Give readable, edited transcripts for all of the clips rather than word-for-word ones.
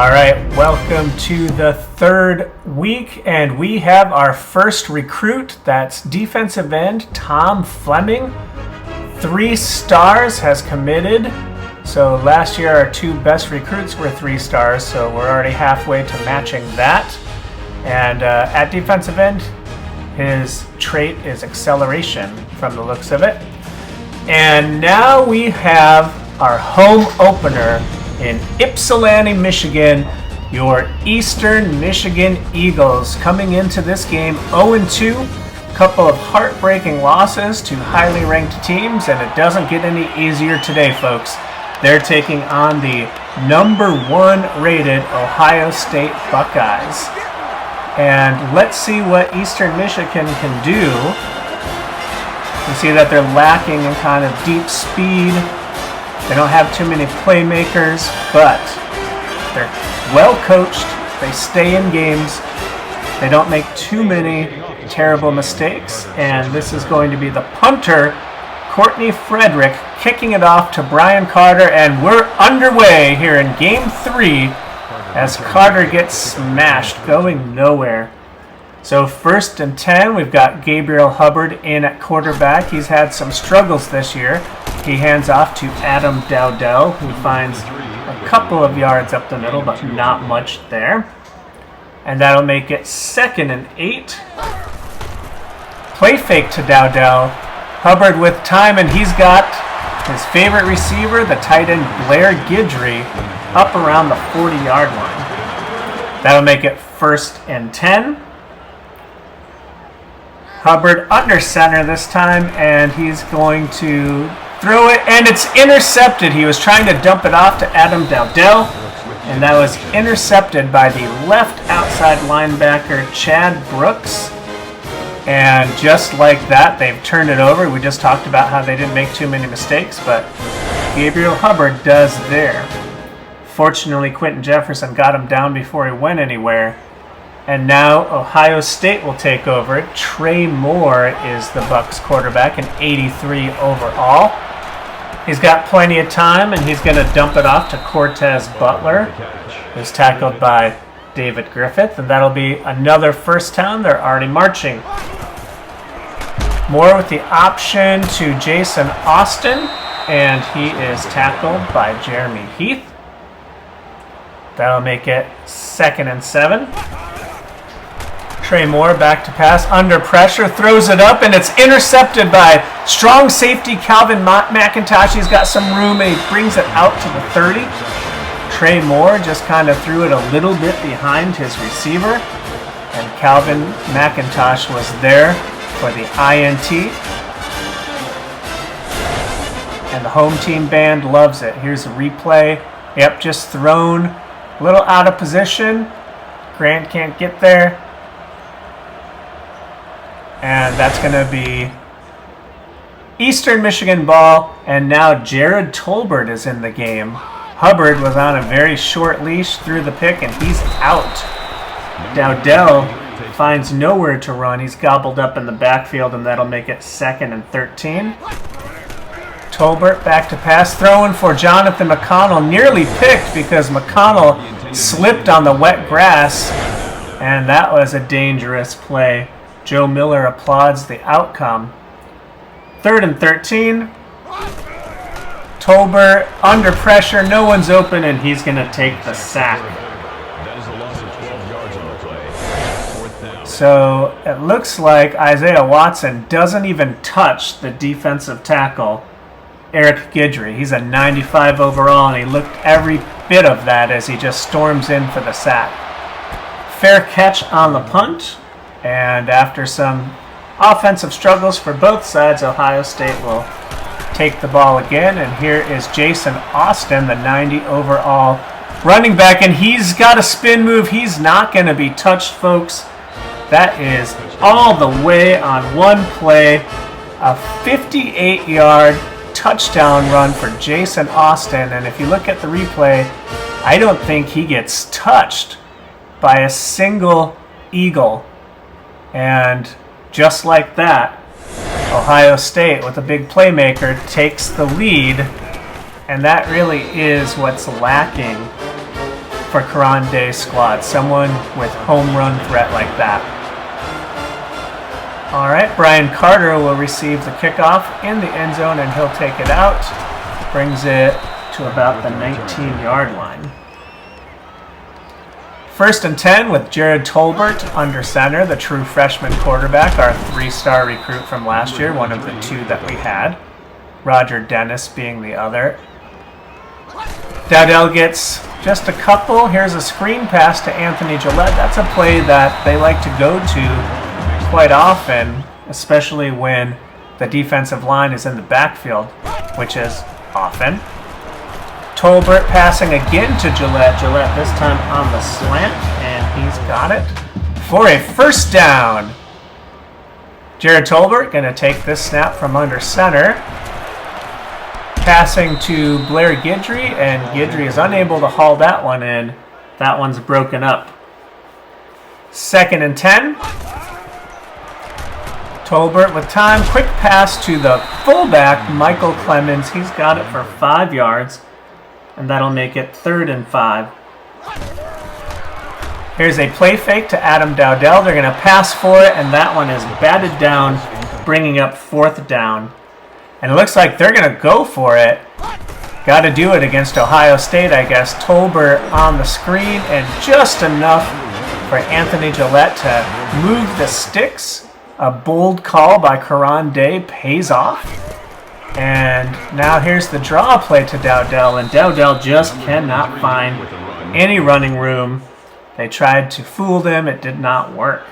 All right, welcome to the third week, and we have our first recruit. That's defensive end Tom Fleming. 3 stars has committed. So last year our 2 best recruits were 3 stars, so we're already halfway to matching that. And at defensive end, his trait is acceleration from the looks of it. And now we have our home opener in Ypsilanti, Michigan, your Eastern Michigan Eagles coming into this game 0-2. Couple of heartbreaking losses to highly ranked teams, and it doesn't get any easier today, folks. They're taking on the number 1 rated Ohio State Buckeyes. And let's see what Eastern Michigan can do. You see that they're lacking in kind of deep speed. They don't have too many playmakers, but they're well coached. They stay in games. They don't make too many terrible mistakes. And this is going to be the punter, Courtney Frederick, kicking it off to Brian Carter. And we're underway here in Game 3 as Carter gets smashed, going nowhere. So 1st and 10, we've got Gabriel Hubbard in at quarterback. He's had some struggles this year. He hands off to Adam Dowdell, who finds a couple of yards up the middle, but not much there. And that'll make it 2nd and 8. Play fake to Dowdell. Hubbard with time, and he's got his favorite receiver, the tight end Blair Guidry, up around the 40-yard line. That'll make it 1st and 10. Hubbard under center this time, and he's going to throw it, and it's intercepted. He was trying to dump it off to Adam Dowdell, and that was intercepted by the left outside linebacker, Chad Brooks. And just like that, they've turned it over. We just talked about how they didn't make too many mistakes, but Gabriel Hubbard does there. Fortunately, Quentin Jefferson got him down before he went anywhere. And now Ohio State will take over. Trey Moore is the Bucs quarterback, an 83 overall. He's got plenty of time, and he's going to dump it off to Cortez Butler, who's tackled by David Griffith, and that'll be another first down. They're already marching. Moore with the option to Jason Austin, and he is tackled by Jeremy Heath. That'll make it 2nd and 7. Trey Moore back to pass, under pressure, throws it up, and it's intercepted by strong safety Calvin McIntosh. He's got some room, and he brings it out to the 30. Trey Moore just kind of threw it a little bit behind his receiver, and Calvin McIntosh was there for the INT. And the home team band loves it. Here's a replay. Yep, just thrown a little out of position. Grant can't get there. And that's going to be Eastern Michigan ball, and now Jared Tolbert is in the game. Hubbard was on a very short leash, threw the pick, and he's out. Dowdell finds nowhere to run. He's gobbled up in the backfield, and that'll make it 2nd and 13. Tolbert back to pass, throwing for Jonathan McConnell, nearly picked because McConnell slipped on the wet grass, and that was a dangerous play. Joe Miller applauds the outcome. 3rd and 13. Tolbert under pressure, no one's open, and he's going to take the sack. So it looks like Isaiah Watson doesn't even touch the defensive tackle, Eric Guidry. He's a 95 overall, and he looked every bit of that as he just storms in for the sack. Fair catch on the punt. And after some offensive struggles for both sides, Ohio State will take the ball again. And here is Jason Austin, the 90 overall running back. And he's got a spin move. He's not going to be touched, folks. That is all the way on one play. A 58-yard touchdown run for Jason Austin. And if you look at the replay, I don't think he gets touched by a single Eagle. And just like that, Ohio State, with a big playmaker, takes the lead. And that really is what's lacking for Keron Day's squad. Someone with home run threat like that. All right, Brian Carter will receive the kickoff in the end zone, and he'll take it out. Brings it to about the 19-yard line. 1st and 10 with Jared Tolbert under center, the true freshman quarterback, our 3-star recruit from last year, one of the 2 that we had. Roger Dennis being the other. Dowdell gets just a couple. Here's a screen pass to Anthony Gillette. That's a play that they like to go to quite often, especially when the defensive line is in the backfield, which is often. Tolbert passing again to Gillette. Gillette this time on the slant, and he's got it for a 1st down. Jared Tolbert going to take this snap from under center. Passing to Blair Guidry, and Guidry is unable to haul that one in. That one's broken up. 2nd and 10. Tolbert with time. Quick pass to the fullback, Michael Clemens. He's got it for 5 yards. And that'll make it 3rd and 5. Here's a play fake to Adam Dowdell. They're going to pass for it, and that one is batted down, bringing up 4th down. And it looks like they're going to go for it. Got to do it against Ohio State, I guess. Tolbert on the screen, and just enough for Anthony Gillette to move the sticks. A bold call by Keron Day pays off. And now here's the draw play to Dowdell, and Dowdell just cannot find any running room. They tried to fool them. It did not work.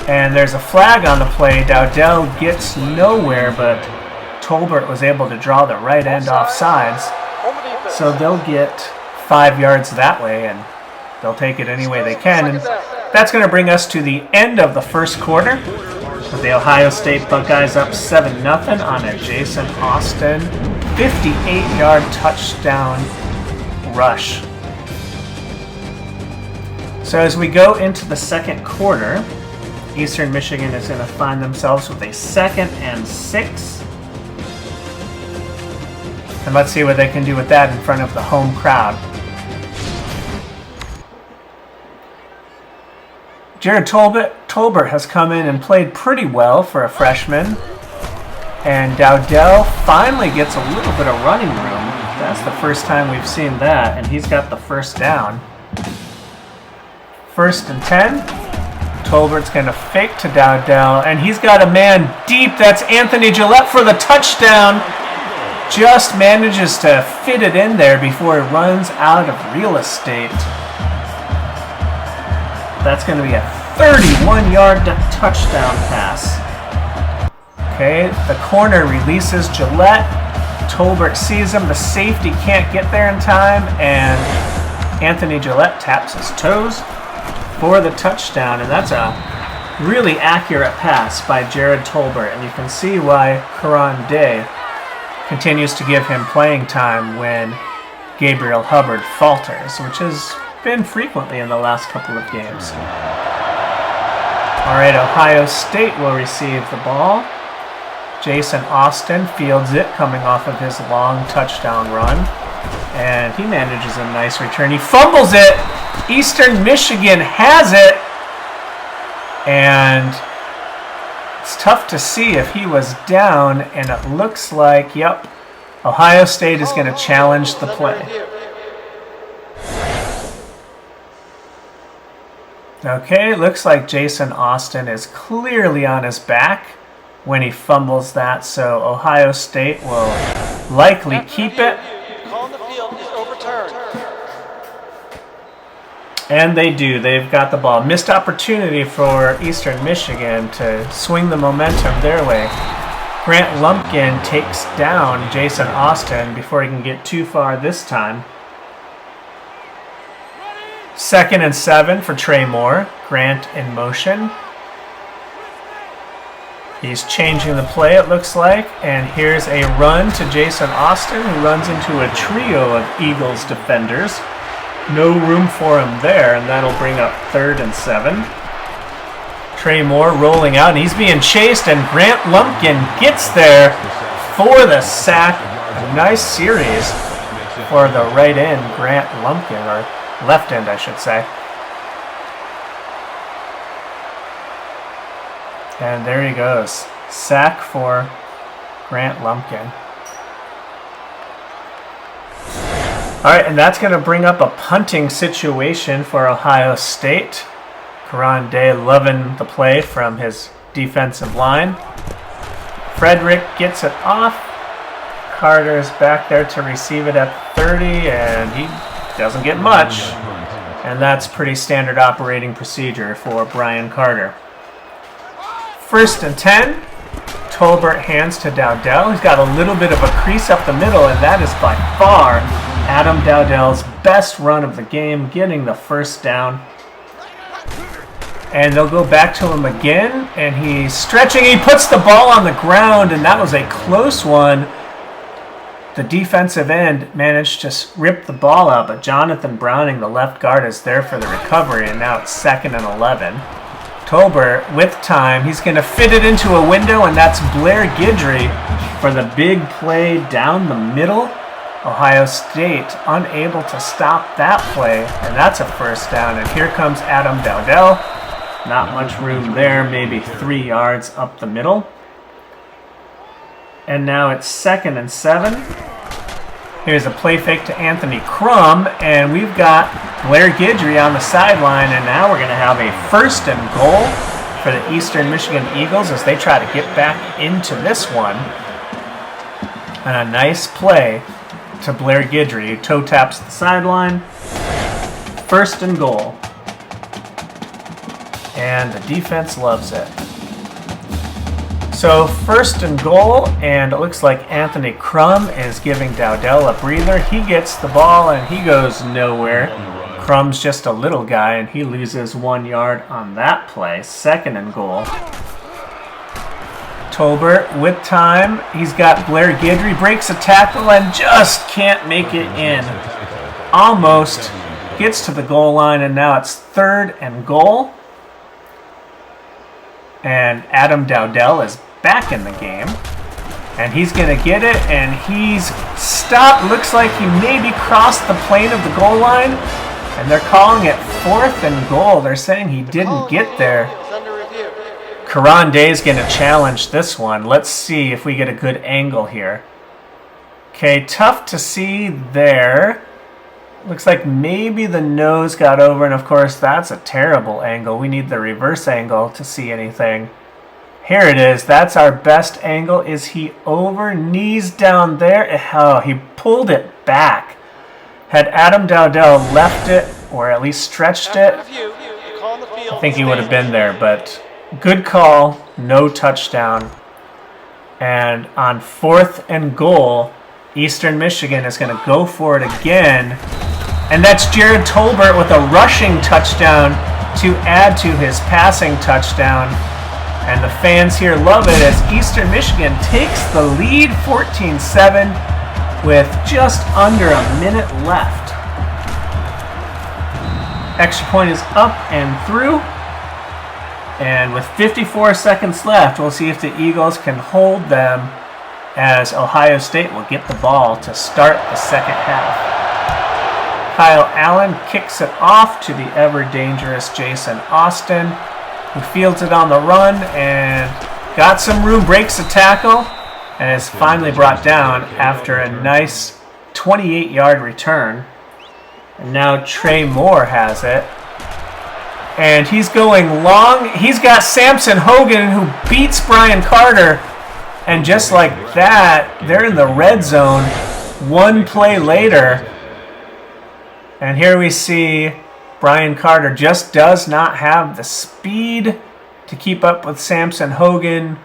And there's a flag on the play. Dowdell gets nowhere, but Tolbert was able to draw the right end off sides. So they'll get 5 yards that way, and they'll take it any way they can. And that's going to bring us to the end of the 1st quarter, with the Ohio State Buckeyes up 7-0 on a Jason Austin 58-yard touchdown rush. So as we go into the 2nd quarter, Eastern Michigan is going to find themselves with a 2nd and 6. And let's see what they can do with that in front of the home crowd. Jared Tolbert has come in and played pretty well for a freshman. And Dowdell finally gets a little bit of running room. That's the first time we've seen that, and he's got the 1st down. 1st and 10. Tolbert's going to fake to Dowdell, and he's got a man deep. That's Anthony Gillette for the touchdown. Just manages to fit it in there before he runs out of real estate. That's going to be a 31-yard touchdown pass. Okay, the corner releases Gillette. Tolbert sees him. The safety can't get there in time, and Anthony Gillette taps his toes for the touchdown. And that's a really accurate pass by Jared Tolbert, and you can see why Keron Day continues to give him playing time when Gabriel Hubbard falters, which has been frequently in the last couple of games. All right, Ohio State will receive the ball. Jason Austin fields it coming off of his long touchdown run, and he manages a nice return. He fumbles it. Eastern Michigan has it, and it's tough to see if he was down, and it looks like, yep, Ohio State is going to challenge the play. Okay, it looks like Jason Austin is clearly on his back when he fumbles that, so Ohio State will likely keep it. And they do. They've got the ball. Missed opportunity for Eastern Michigan to swing the momentum their way. Grant Lumpkin takes down Jason Austin before he can get too far this time. 2nd and 7 for Trey Moore. Grant in motion. He's changing the play, it looks like. And here's a run to Jason Austin, who runs into a trio of Eagles defenders. No room for him there, and that'll bring up 3rd and 7. Trey Moore rolling out, and he's being chased, and Grant Lumpkin gets there for the sack. A nice series for the right end, Grant Lumpkin, or left end, I should say. And there he goes. Sack for Grant Lumpkin. All right, and that's going to bring up a punting situation for Ohio State. Keron Day loving the play from his defensive line. Frederick gets it off. Carter's back there to receive it at 30, and he doesn't get much. And that's pretty standard operating procedure for Brian Carter. 1st and 10. Tolbert hands to Dowdell. He's got a little bit of a crease up the middle, and that is by far Adam Dowdell's best run of the game, getting the 1st down. And they'll go back to him again, and he's stretching. He puts the ball on the ground, and that was a close one. The defensive end managed to rip the ball out, but Jonathan Browning, the left guard, is there for the recovery, and now it's 2nd and 11. Tolbert with time. He's going to fit it into a window, and that's Blair Guidry for the big play down the middle. Ohio State unable to stop that play, and that's a 1st down. And here comes Adam Dowdell. Not much room there, maybe 3 yards up the middle. And now it's 2nd and 7. Here's a play fake to Anthony Crum, and we've got Blair Guidry on the sideline, and now we're going to have a 1st and goal for the Eastern Michigan Eagles as they try to get back into this one. And a nice play to Blair Guidry, who toe taps the sideline. 1st and goal. And the defense loves it. So 1st and goal, and it looks like Anthony Crum is giving Dowdell a breather. He gets the ball and he goes nowhere. Crum's just a little guy and he loses 1 yard on that play. 2nd and goal. Tolbert with time. He's got Blair Guidry, breaks a tackle and just can't make it in. Almost gets to the goal line, and now it's 3rd and goal. And Adam Dowdell is back in the game, and he's going to get it, and he's stopped. Looks like he maybe crossed the plane of the goal line, and they're calling it 4th and goal. They're saying he didn't get there. Keron Day is going to challenge this one. Let's see if we get a good angle here. Okay, tough to see there. Looks like maybe the nose got over, and of course that's a terrible angle. We need the reverse angle to see anything. Here it is. That's our best angle. Is he over? Knees down there. Oh, he pulled it back. Had Adam Dowdell left it, or at least stretched it, I think he would have been there. But good call. No touchdown. And on 4th and goal, Eastern Michigan is going to go for it again. And that's Jared Tolbert with a rushing touchdown to add to his passing touchdown. And the fans here love it as Eastern Michigan takes the lead 14-7 with just under a minute left. Extra point is up and through. And with 54 seconds left, we'll see if the Eagles can hold them as Ohio State will get the ball to start the 2nd half. Kyle Allen kicks it off to the ever-dangerous Jason Austin, who fields it on the run and got some room, breaks a tackle, and is finally brought down after a nice 28-yard return. And now Trey Moore has it. And he's going long. He's got Samson Hogan, who beats Brian Carter. And just like that, they're in the red zone 1 play later. And here we see Brian Carter just does not have the speed to keep up with Samson Hogan.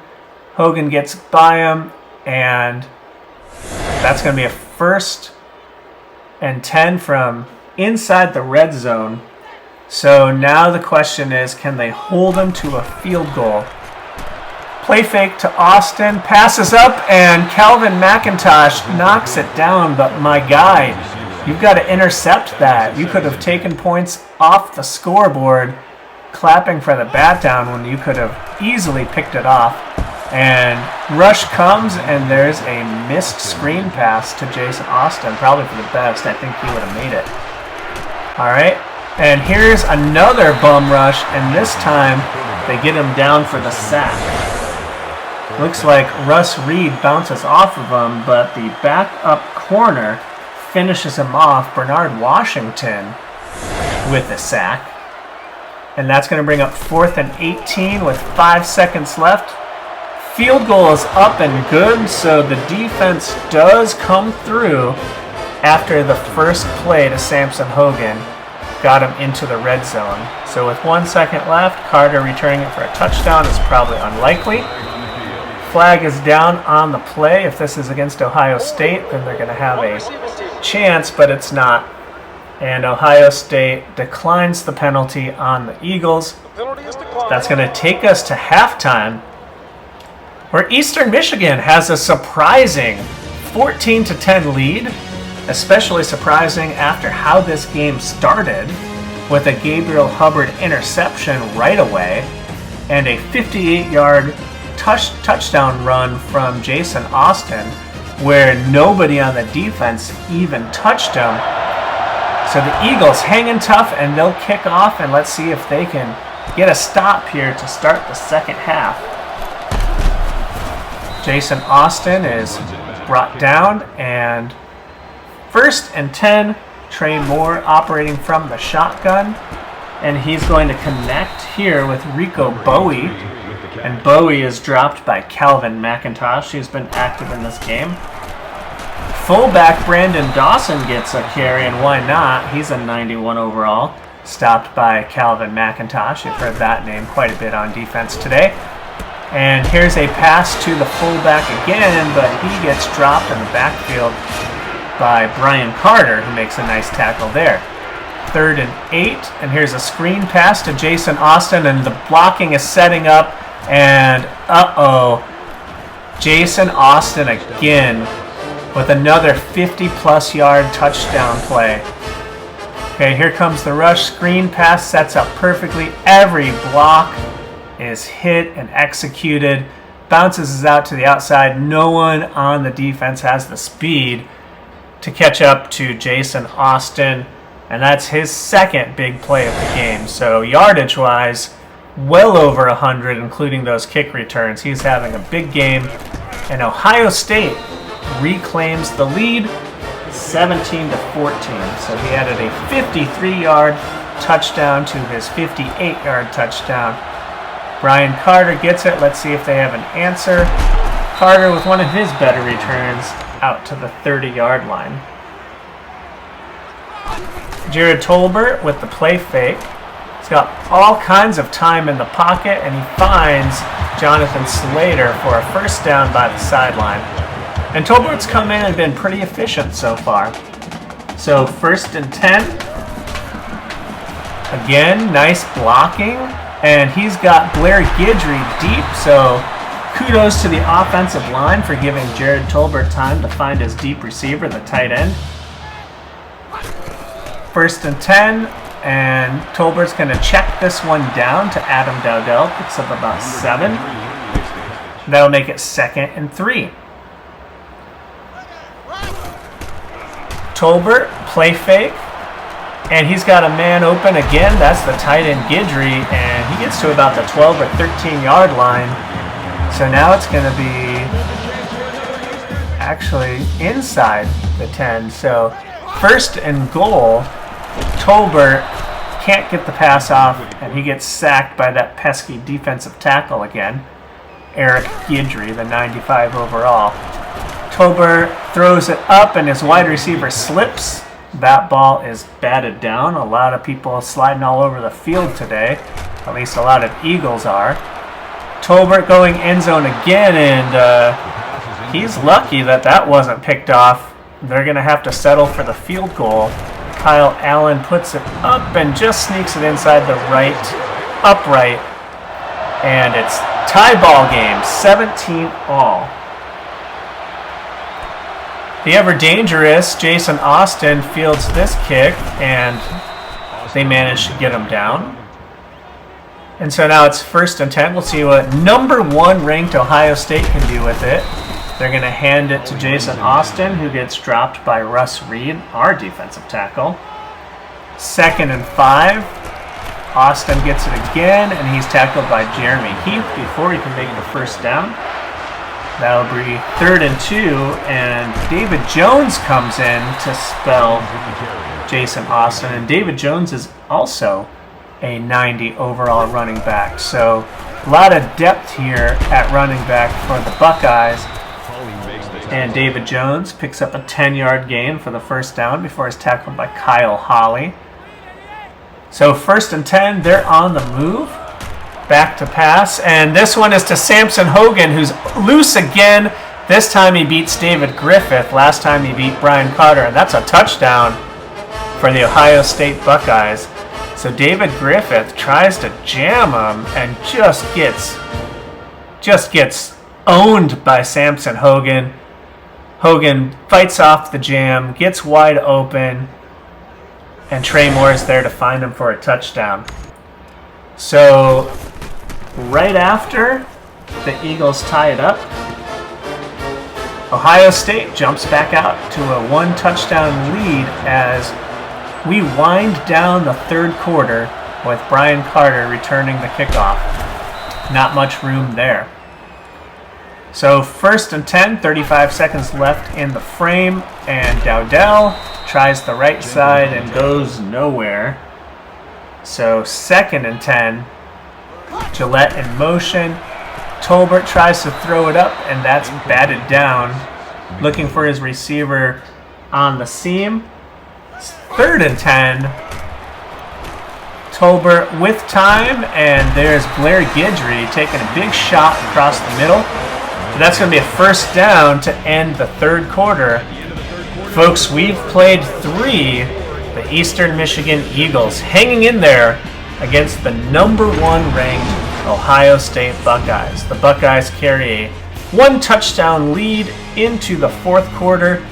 Hogan gets by him, and that's going to be a 1st and 10 from inside the red zone. So now the question is, can they hold him to a field goal? Play fake to Austin, passes up, and Calvin McIntosh knocks it down. But my guy, you've got to intercept that. You could have taken points off the scoreboard, clapping for the bat down when you could have easily picked it off. And rush comes, and there's a missed screen pass to Jason Austin, probably for the best. I think he would have made it. All right, and here's another bum rush, and this time they get him down for the sack. Looks like Russ Reed bounces off of him, but the backup corner finishes him off, Bernard Washington, with the sack. And that's going to bring up 4th and 18 with 5 seconds left. Field goal is up and good, so the defense does come through after the first play to Samson Hogan got him into the red zone. So with 1 second left, Carter returning it for a touchdown is probably unlikely. Flag is down on the play. If this is against Ohio State, then they're going to have a chance, but it's not. And Ohio State declines the penalty on the Eagles. That's going to take us to halftime, where Eastern Michigan has a surprising 14-10 lead, especially surprising after how this game started with a Gabriel Hubbard interception right away and a 58-yard touchdown run from Jason Austin where nobody on the defense even touched him. So the Eagles hanging tough, and they'll kick off, and let's see if they can get a stop here to start the second half. Jason Austin is brought down, and 1st and 10, Trey Moore operating from the shotgun, and he's going to connect here with Rico Bowie, and Bowie is dropped by Calvin McIntosh. He's been active in this game. Fullback Brandon Dawson gets a carry, and why not? He's a 91 overall, stopped by Calvin McIntosh. You've heard that name quite a bit on defense today. And here's a pass to the fullback again, but he gets dropped in the backfield by Brian Carter, who makes a nice tackle there. 3rd and 8, and here's a screen pass to Jason Austin, and the blocking is setting up, and Jason Austin again with another 50-plus yard touchdown play. Okay, here comes the rush. Screen pass sets up perfectly. Every block is hit and executed. Bounces out to the outside. No one on the defense has the speed to catch up to Jason Austin, and that's his second big play of the game. So yardage-wise, well over 100, including those kick returns. He's having a big game, and Ohio State reclaims the lead 17-14. So he added a 53-yard touchdown to his 58-yard touchdown. Brian Carter gets it. Let's see if they have an answer. Carter with one of his better returns out to the 30-yard line. Jared Tolbert with the play fake. He's got all kinds of time in the pocket, and he finds Jonathan Slater for a first down by the sideline. And Tolbert's come in and been pretty efficient so far. So 1st and 10. Again, nice blocking. And he's got Blair Guidry deep, so kudos to the offensive line for giving Jared Tolbert time to find his deep receiver, the tight end. 1st and 10, and Tolbert's going to check this one down to Adam Dowdell. Picks up about 7. That'll make it 2nd and 3. Tolbert, play fake, and he's got a man open again. That's the tight end Guidry, and he gets to about the 12 or 13-yard line. So now it's going to be actually inside the 10. So 1st and goal, Tolbert can't get the pass off, and he gets sacked by that pesky defensive tackle again, Eric Guidry, the 95 overall. Tolbert throws it up, and his wide receiver slips. That ball is batted down. A lot of people sliding all over the field today. At least a lot of Eagles are. Tolbert going end zone again, and he's lucky that that wasn't picked off. They're going to have to settle for the field goal. Kyle Allen puts it up and just sneaks it inside the right upright. And it's tie ball game, 17-all. The ever-dangerous Jason Austin fields this kick, and they manage to get him down. And so now it's 1st and 10. We'll see what number 1 ranked Ohio State can do with it. They're going to hand it to Jason Austin, who gets dropped by Russ Reed, our defensive tackle. 2nd and 5. Austin gets it again, and he's tackled by Jeremy Heath before he can make the 1st down. That'll be 3rd and 2, and David Jones comes in to spell Jason Austin. And David Jones is also a 90 overall running back. So a lot of depth here at running back for the Buckeyes. And David Jones picks up a 10-yard gain for the 1st down before he's tackled by Kyle Holly. So 1st and 10, they're on the move. Back to pass. And this one is to Samson Hogan, who's loose again. This time he beats David Griffith. Last time he beat Brian Carter. And that's a touchdown for the Ohio State Buckeyes. So David Griffith tries to jam him and just gets owned by Samson Hogan. Hogan fights off the jam, gets wide open, and Trey Moore is there to find him for a touchdown. So right after the Eagles tie it up, Ohio State jumps back out to a 1-touchdown lead as we wind down the 3rd quarter with Brian Carter returning the kickoff. Not much room there. So 1st and 10, 35 seconds left in the frame, and Dowdell tries the right side and goes nowhere. So 2nd and 10, Gillette in motion. Tolbert tries to throw it up, and that's batted down, looking for his receiver on the seam. 3rd and 10, Tolbert with time, and there's Blair Guidry taking a big shot across the middle. But that's going to be a 1st down to end the 3rd quarter. Folks, we've played 3, the Eastern Michigan Eagles, hanging in there against the number 1 ranked Ohio State Buckeyes. The Buckeyes carry a 1-touchdown lead into the 4th quarter.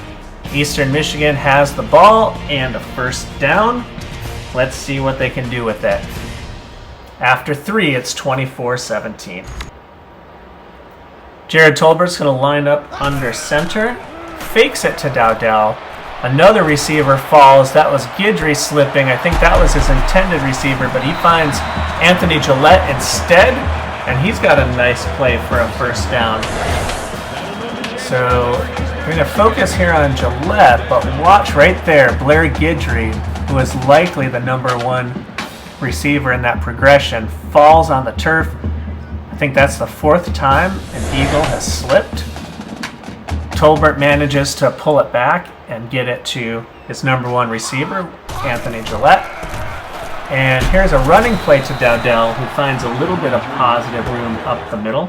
Eastern Michigan has the ball and a 1st down. Let's see what they can do with it. After 3, it's 24-17. Jared Tolbert's going to line up under center. Fakes it to Dowdell. Another receiver falls. That was Guidry slipping. I think that was his intended receiver, but he finds Anthony Gillette instead, and he's got a nice play for a 1st down. So we're going to focus here on Gillette, but watch right there, Blair Guidry, who is likely the number 1 receiver in that progression, falls on the turf. I think that's the 4th time an Eagle has slipped. Tolbert manages to pull it back and get it to his number 1 receiver, Anthony Gillette. And here's a running play to Dowdell, who finds a little bit of positive room up the middle.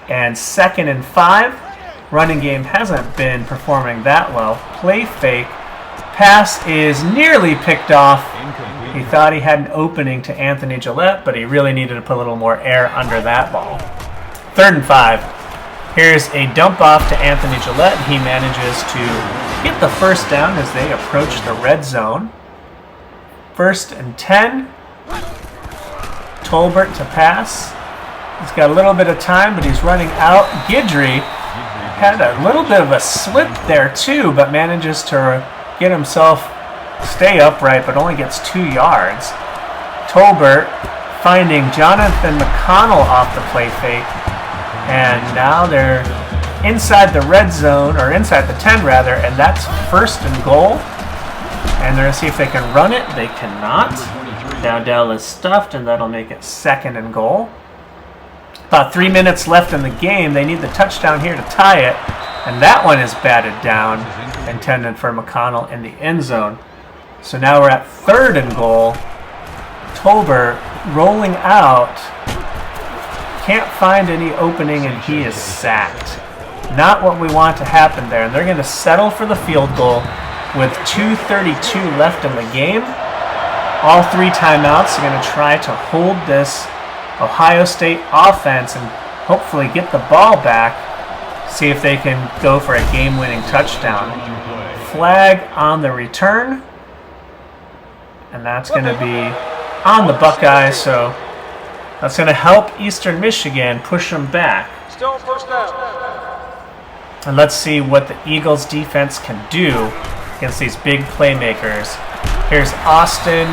And 2nd and 5. Running game hasn't been performing that well. Play fake. Pass is nearly picked off. He thought he had an opening to Anthony Gillette, but he really needed to put a little more air under that ball. 3rd and 5. Here's a dump off to Anthony Gillette. He manages to get the 1st down as they approach the red zone. 1st and 10. Tolbert to pass. He's got a little bit of time, but he's running out. Guidry had a little bit of a slip there too, but manages to get himself stay upright, but only gets 2 yards. Tolbert finding Jonathan McConnell off the play fake, and now they're inside the red zone, or inside the 10 rather, and that's 1st and goal. And they're going to see if they can run it. They cannot. Dowdell is stuffed, and that'll make it 2nd and goal. About 3 minutes left in the game. They need the touchdown here to tie it, and that one is batted down, intended for McConnell in the end zone. So now we're at 3rd and goal. Tolbert rolling out. Can't find any opening, and he is sacked. Not what we want to happen there. And they're going to settle for the field goal with 2:32 left in the game. All 3 timeouts are going to try to hold this Ohio State offense and hopefully get the ball back. See if they can go for a game-winning touchdown. Flag on the return. And that's going to be on the Buckeyes, so That's going to help Eastern Michigan push them back. Still first down. And let's see what the Eagles defense can do against these big playmakers. Here's Austin,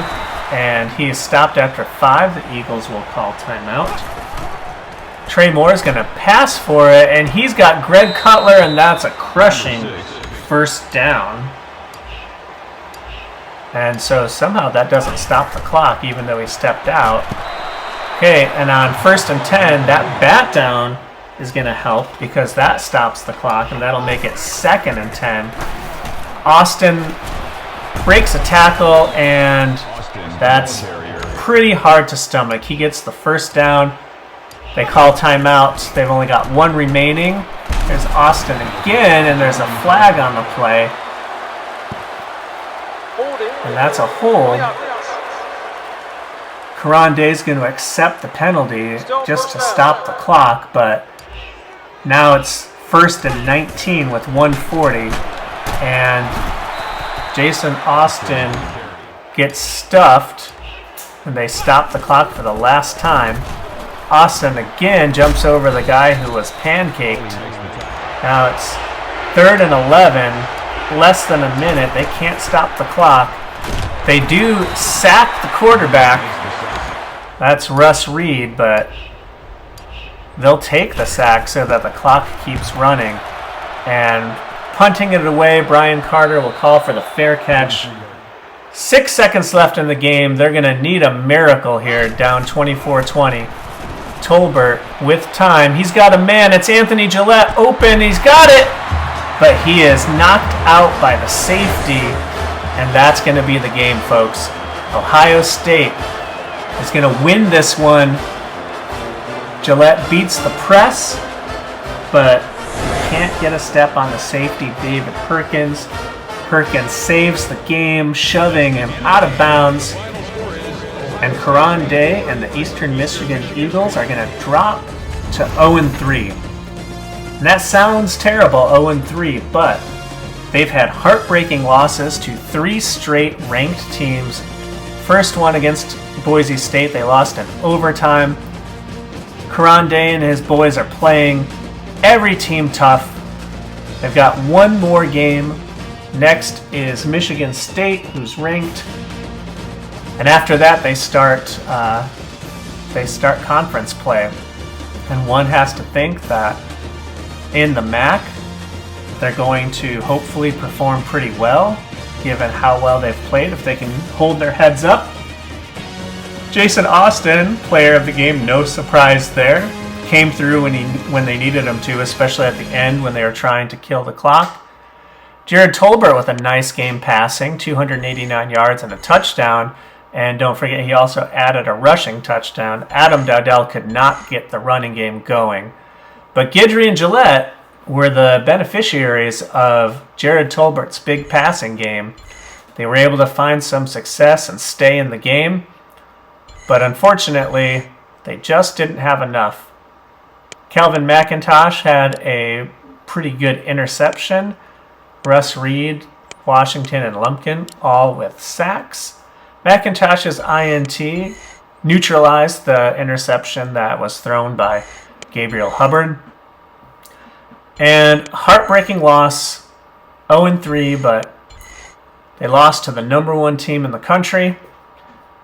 and he is stopped after 5. The Eagles will call timeout. Trey Moore is going to pass for it, and he's got Greg Cutler, and that's a crushing first down. And so somehow that doesn't stop the clock, even though he stepped out. Okay, and on 1st and 10, that bat down is going to help because that stops the clock, and that'll make it 2nd and 10. Austin breaks a tackle, and that's pretty hard to stomach. He gets the first down. They call timeout. They've only got 1 remaining. There's Austin again, and there's a flag on the play. And that's a hold. Keron Day's going to accept the penalty just to stop the clock, but now it's 1st and 19 with 1:40, and Jason Austin gets stuffed, and they stop the clock for the last time. Austin again jumps over the guy who was pancaked. Now it's 3rd and 11, less than a minute. They can't stop the clock. They do sack the quarterback. That's Russ Reed, but they'll take the sack so that the clock keeps running. And punting it away, Brian Carter will call for the fair catch. 6 seconds left in the game. They're going to need a miracle here, down 24-20. Tolbert with time. He's got a man. It's Anthony Gillette open. He's got it. But he is knocked out by the safety. And that's going to be the game, folks. Ohio State is going to win this one. Gillette beats the press, but can't get a step on the safety, David Perkins. Perkins saves the game, shoving him out of bounds. And Keron Day and the Eastern Michigan Eagles are going to drop to 0-3. And that sounds terrible, 0-3, but they've had heartbreaking losses to 3 straight ranked teams. First one against Boise State, they lost in overtime. Keron Day and his boys are playing every team tough. They've got 1 more game. Next is Michigan State, who's ranked. And after that, they start conference play. And one has to think that in the MAC, they're going to hopefully perform pretty well, given how well they've played, if they can hold their heads up. Jason Austin, player of the game, no surprise there. Came through when they needed him to, especially at the end when they were trying to kill the clock. Jared Tolbert with a nice game passing, 289 yards and a touchdown. And don't forget, he also added a rushing touchdown. Adam Dowdell could not get the running game going. But Guidry and Gillette were the beneficiaries of Jared Tolbert's big passing game. They were able to find some success and stay in the game, but unfortunately, they just didn't have enough. Calvin McIntosh had a pretty good interception. Russ Reed, Washington, and Lumpkin all with sacks. McIntosh's INT neutralized the interception that was thrown by Gabriel Hubbard. And heartbreaking loss, 0-3, but they lost to the #1 team in the country.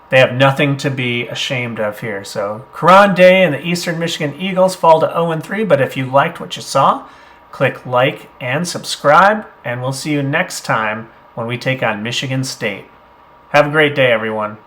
They have nothing to be ashamed of here. So Keron Day and the Eastern Michigan Eagles fall to 0-3, but if you liked what you saw, click like and subscribe, and we'll see you next time when we take on Michigan State. Have a great day, everyone.